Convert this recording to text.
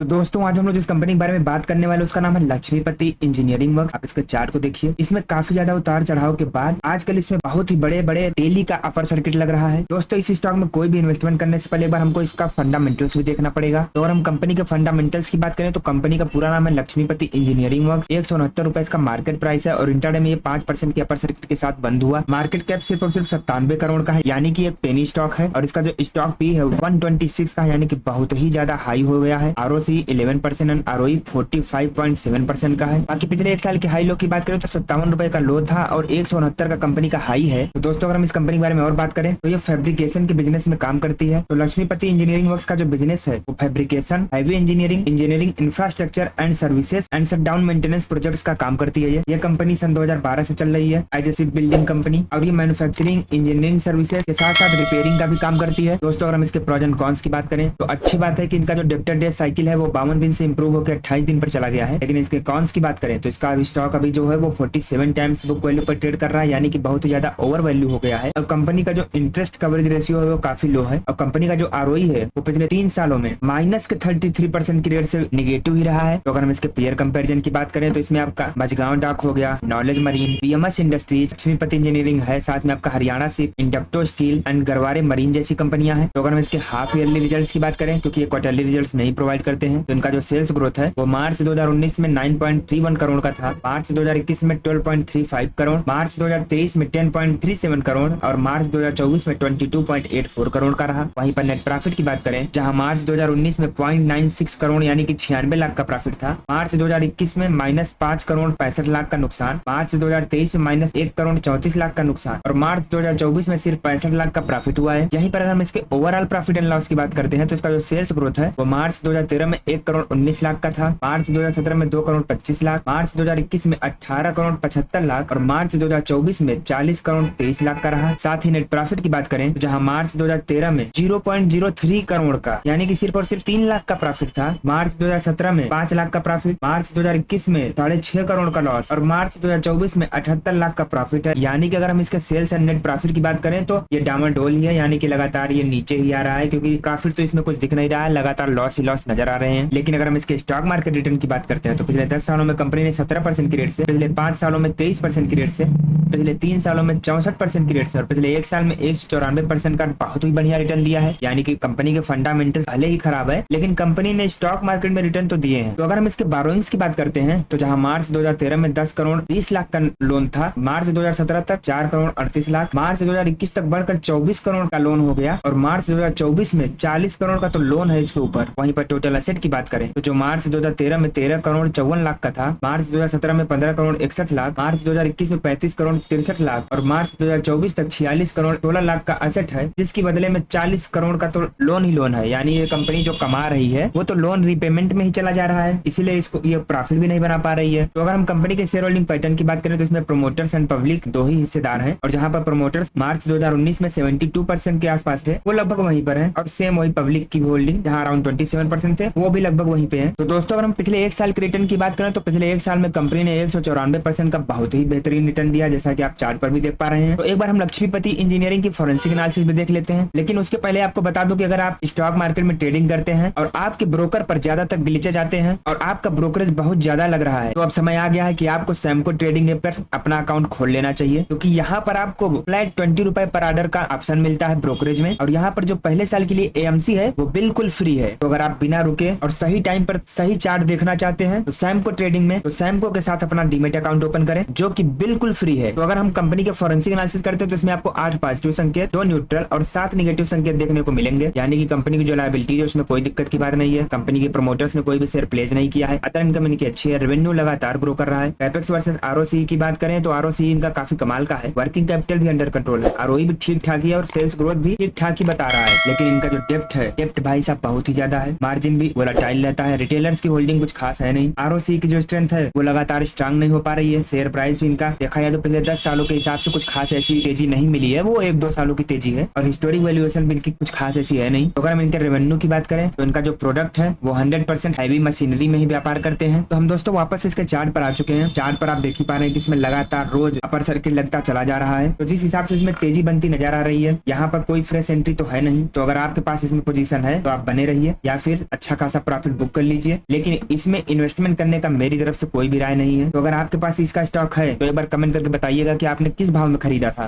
तो दोस्तों आज हम लोग जिस कंपनी के बारे में बात करने वाले उसका नाम है लक्ष्मीपति इंजीनियरिंग वर्क्स। आप इसके चार्ट को देखिए, इसमें काफी ज्यादा उतार चढ़ाव के बाद आजकल इसमें बहुत ही बड़े बड़े डेली का अपर सर्किट लग रहा है। दोस्तों इस स्टॉक में कोई भी इन्वेस्टमेंट करने से पहले एक बार हमको इसका फंडामेंटल्स भी देखना पड़ेगा। तो अगर हम कंपनी के फंडामेंटल्स की बात करें तो कंपनी का पूरा नाम है लक्ष्मीपति इंजीनियरिंग वर्क्स। 169 रुपए इसका मार्केट प्राइस है और इंटरडे में ये 5% के अपर सर्किट के साथ बंद हुआ। मार्केट कैप सिर्फ और सिर्फ 97 करोड़ का है, यानी कि एक पेनी स्टॉक है। और इसका जो स्टॉक पी है 126 का है, यानी कि बहुत ही ज्यादा हाई हो गया है। आरओसी 11% और आरओई 45.7% का है। बाकी पिछले एक साल के हाई लो की बात करें तो 57 रुपए का लो था और 169 का कंपनी का हाई है। तो दोस्तों अगर हम इस कंपनी के बारे में और बात करें तो ये फैब्रिकेशन के बिजनेस में काम करती है। तो लक्ष्मीपति इंजीनियरिंग वर्क्स का जो बिजनेस है वो fabrication, heavy engineering infrastructure and services and shutdown maintenance projects का काम करती है। ये कंपनी सन 2012 से चल रही है as a ship building company, और ये मैन्युफैक्चरिंग, इंजीनियरिंग सर्विसेज के साथ साथ रिपेयरिंग का भी काम करती है। दोस्तों अगर हम इसके प्रोज एंड कॉन्स की बात करें तो अच्छी बात है कि इनका जो डेब्टर डेज साइकिल है वो 52 दिन से इंप्रूव होकर 28 दिन पर चला गया है। लेकिन इसके कॉन्स की बात करें तो इसका स्टॉक अभी जो है वो 47 टाइम्स बुक वैल्यू पर ट्रेड कर रहा है, यानी कि बहुत ही ज्यादा ओवर वैल्यू हो गया है। और कंपनी का जो इंटरेस्ट कवरेज रेशियो है वो काफी लो है। और कंपनी का जो आरओई है वो पिछले 3 सालों में माइनस के 33% की रेट से निगेटिव ही रहा है। तो अगर हम इसके पेयर कंपेरिजन की बात करें तो इसमें आपका मझगांव डाक हो गया, knowledge marine, BMS industries, Lakshmipati engineering है, साथ में आपका Haryana ship, Inducto steel and Garware marine जैसी कंपनियां हैं। तो अगर हम इसके हाफ ईयरली रिजल्ट्स की बात करें, क्योंकि ये क्वार्टरली रिजल्ट्स नहीं प्रोवाइड करते हैं, तो इनका जो सेल्स ग्रोथ है वो मार्च 2019 में 9.31 करोड़ का था, मार्च 2021 में 12.35 करोड़, मार्च 2023 में 10.37 करोड़ और मार्च 2024 में 22.84 करोड़ का रहा। वहीं पर नेट प्रॉफिट की बात करें, जहां मार्च 2019 में 0.96 करोड़ यानी कि 96 लाख का प्रॉफिट था, मार्च 2021 में -5 करोड़ 65 लाख का नुकसान, मार्च 2023 में -1 करोड़ 34 लाख का नुकसान और मार्च 2024 में सिर्फ 65 लाख का प्रॉफिट हुआ है। यहीं पर अगर हम इसके ओवरऑल प्रॉफिट एंड लॉस की बात करते हैं तो इसका जो सेल्स ग्रोथ है वो मार्च 2013 में 1 करोड़ 19 लाख का था, मार्च 2017 में 2 करोड़ 25 लाख, मार्च 2021 में 18 करोड़ 75 लाख और मार्च 2024 में 40 करोड़ 23 लाख का रहा। साथ ही नेट प्रॉफिट की बात करें तो जहां मार्च 2013 में 0.03 करोड़ का यानी कि सिर्फ और सिर्फ 3 लाख का प्रॉफिट था, मार्च 2017 में 5 लाख का प्रॉफिट, मार्च 2021 में 6.5 करोड़ का लॉस और मार्च 2024 में 78 लाख का प्रॉफिट है। यानी कि अगर हम इसके सेल्स एंड नेट प्रॉफिट की बात करें तो ये डामाडोल ही है, यानी कि लगातार ये नीचे ही आ रहा है, क्योंकि प्रॉफिट तो इसमें कुछ दिख नहीं रहा है, लगातार लॉस ही लॉस नजर आ रहे हैं। लेकिन अगर हम इसके स्टॉक मार्केट रिटर्न की बात करते हैं तो पिछले 10 सालों में कंपनी ने 17% की रेट से, पिछले 5 सालों में 23% की रेट से, पिछले 3 सालों में 64% की रेट से और पिछले 1 साल में 194% का बहुत ही बढ़िया रिटर्न दिया है। यानी कि कंपनी के फंडामेंटल्स भले ही खराब है लेकिन कंपनी ने स्टॉक मार्केट में रिटर्न तो दिए हैं। तो अगर हम इसके बोरोइंग्स की बात करते हैं तो जहां मार्च 2013 में 10 करोड़ 20 लाख का लोन था, मार्च 2017 तक 4 करोड़ 38 लाख, मार्च 2021 तक बढ़कर 24 करोड़ का लोन हो गया और मार्च 2024 में 40 करोड़ का तो लोन है इसके ऊपर। वहीं पर टोटल एसेट की बात करें तो जो मार्च 2013 में 13 करोड़ 54 लाख का था, मार्च 2017 में 15 करोड़ 61 लाख, मार्च 2021 में 35 करोड़ 63 लाख और मार्च 2024 तक 46 करोड़ 16 लाख का एसेट है, जिसकी बदले में 40 करोड़ का तो लोन ही लोन है। यानी ये कंपनी जो कमा रही है वो तो लोन रीपेमेंट में ही चला जा रहा है, इसीलिए इसको ये प्रॉफिट भी नहीं बना पा रही है। तो अगर हम कंपनी के शेयर होल्डिंग पैटर्न की बात करें तो इसमें प्रोमोटर्स एंड पब्लिक दो ही हिस्सेदार हैं, और जहां पर प्रोमोटर्स मार्च 2019 में 72% के आसपास थे वो लगभग वहीं पर है, और सेम वही पब्लिक की होल्डिंग जहां अराउंड 27% थे वो भी लगभग वहीं पे है। तो दोस्तों अगर हम पिछले 1 साल के रिटर्न की बात करें तो पिछले 1 साल में कंपनी ने 194% का बहुत ही बेहतरीन रिटर्न दिया, जैसा कि आप चार्ट पर भी देख पा रहे हैं। तो एक बार हम लक्ष्मीपति इंजीनियरिंग की फोरेंसिक एनालिसिस भी देख लेते हैं। लेकिन उसके पहले आपको बता दूं कि अगर आप स्टॉक मार्केट में ट्रेडिंग करते हैं और आपके ब्रोकर पर ज्यादातर ग्लिचेज आते हैं और आपका ब्रोकरेज बहुत ज्यादा लग रहा है, तो अब समय आ गया है कि आपको सैमको ट्रेडिंग ऐप पर अपना अकाउंट खोल लेना चाहिए, क्योंकि यहाँ पर आपको फ्लैट 20 रुपए पर ऑर्डर का ऑप्शन मिलता है ब्रोकरेज में, और यहाँ पर जो पहले साल के लिए एएमसी है वो बिल्कुल फ्री है। तो अगर आप बिना रुके और सही टाइम पर सही चार्ट देखना चाहते हैं तो सैमको ट्रेडिंग में तो सैमको के साथ अपना डीमेट अकाउंट ओपन करें, जो कि बिल्कुल फ्री है। तो अगर हम कंपनी के फोरेंसिक एनालिसिस करते हैं तो इसमें आपको 8 पॉजिटिव संकेत, 2 न्यूट्रल और 7 नेगेटिव संकेत देखने को मिलेंगे। यानी कि कंपनी की जो लायबिलिटी है उसमें कोई दिक्कत की बात नहीं है, कंपनी के प्रोमोटर्स ने कोई भी शेयर प्लेज नहीं किया है, अदर इनकम इनकी अच्छी है, रेवेन्यू लगातार ग्रो कर रहा है। कैपेक्स वर्सेस आरओसी की बात करें तो आरओसी इनका काफी कमाल का है, वर्किंग कैपिटल भी अंडर कंट्रोल है, आरओई भी ठीक ठाक ही है और सेल्स ग्रोथ भी ठीक ठाक ही बता रहा है। लेकिन इनका जो डेप्ट है, डेप्ट भाई साहब बहुत ही ज्यादा है, मार्जिन भी वोलेटाइल रहता है, रिटेलर्स की होल्डिंग कुछ खास है नहीं, आरओसी की जो स्ट्रेंथ है वो लगातार स्ट्रांग नहीं हो पा रही है, शेयर प्राइस भी इनका देखा जाए तो पिछले 10 सालों के हिसाब से कुछ खास ऐसी तेजी नहीं मिली है, वो 1-2 सालों की तेजी है, और हिस्टोरिक वैल्यूएशन भी इनकी कुछ खास ऐसी है नहीं। तो अगर हम इनके रेवेन्यू की बात करें तो इनका जो प्रोडक्ट है वो 100% हैवी मशीनरी में ही व्यापार करते हैं। तो हम दोस्तों वापस इसके चार्ट पर आ चुके हैं। चार्ट पर आप देख ही पा रहे हैं कि इसमें लगातार रोज अपर सर्किट लगता चला जा रहा है, तो जिस हिसाब से इसमें तेजी बनती नजर आ रही है, यहाँ पर कोई फ्रेश एंट्री तो है नहीं। तो अगर आपके पास इसमें पोजीशन है तो आप बने रहिए या फिर अच्छा खासा प्रॉफिट बुक कर लीजिए, लेकिन इसमें इन्वेस्टमेंट करने का मेरी तरफ से कोई भी राय नहीं है। तो अगर आपके पास इसका स्टॉक है तो एक बार कमेंट करके बताइएगा कि आपने किस भाव में खरीदा था।